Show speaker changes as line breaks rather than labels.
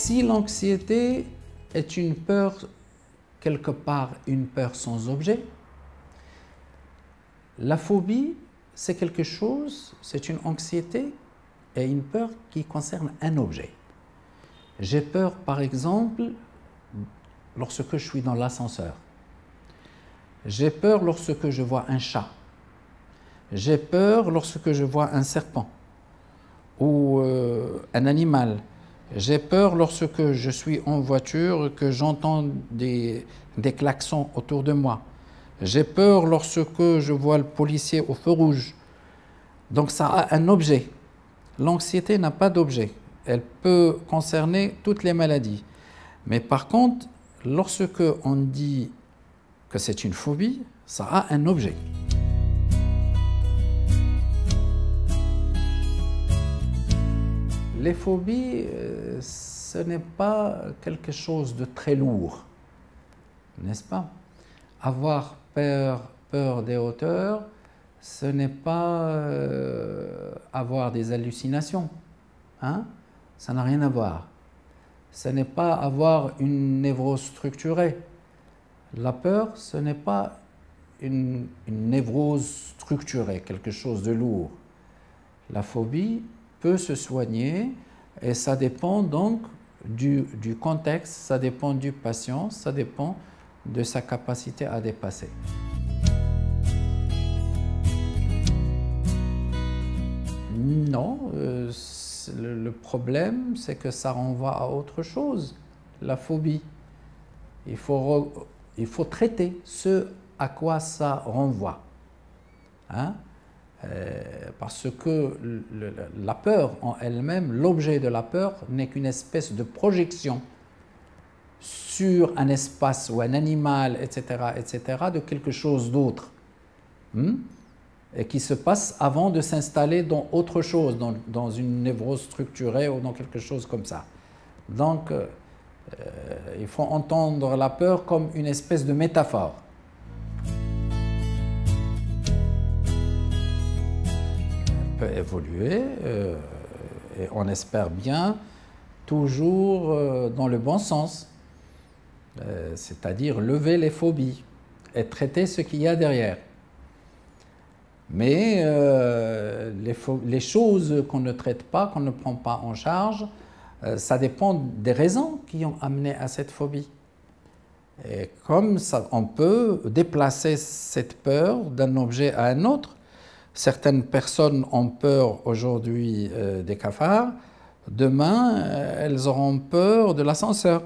Si l'anxiété est une peur, quelque part une peur sans objet, la phobie, c'est quelque chose, c'est une anxiété et une peur qui concerne un objet. J'ai peur, par exemple, lorsque je suis dans l'ascenseur. J'ai peur lorsque je vois un chat. J'ai peur lorsque je vois un serpent ou un animal. J'ai peur lorsque je suis en voiture, que j'entends des klaxons autour de moi. J'ai peur lorsque je vois le policier au feu rouge. Donc ça a un objet. L'anxiété n'a pas d'objet. Elle peut concerner toutes les maladies. Mais par contre, lorsque on dit que c'est une phobie, ça a un objet. Les phobies, ce n'est pas quelque chose de très lourd, n'est-ce pas? Avoir peur des hauteurs, ce n'est pas avoir des hallucinations, hein? Ça n'a rien à voir. Ce n'est pas avoir une névrose structurée. La peur, ce n'est pas une névrose structurée, quelque chose de lourd. La phobie peut se soigner et ça dépend donc du contexte, ça dépend du patient, ça dépend de sa capacité à dépasser. Non, le problème, c'est que ça renvoie à autre chose, la phobie. Il faut traiter ce à quoi ça renvoie. Hein? Parce que la peur en elle-même, l'objet de la peur n'est qu'une espèce de projection sur un espace ou un animal, etc., de quelque chose d'autre. Et qui se passe avant de s'installer dans autre chose, dans une névrose structurée ou dans quelque chose comme ça. Donc, il faut entendre la peur comme une espèce de métaphore. Elle peut évoluer, et on espère bien, toujours dans le bon sens, c'est-à-dire lever les phobies et traiter ce qu'il y a derrière. Mais les choses qu'on ne traite pas, qu'on ne prend pas en charge, ça dépend des raisons qui ont amené à cette phobie. Et comme ça, on peut déplacer cette peur d'un objet à un autre. Certaines personnes ont peur aujourd'hui des cafards, demain elles auront peur de l'ascenseur.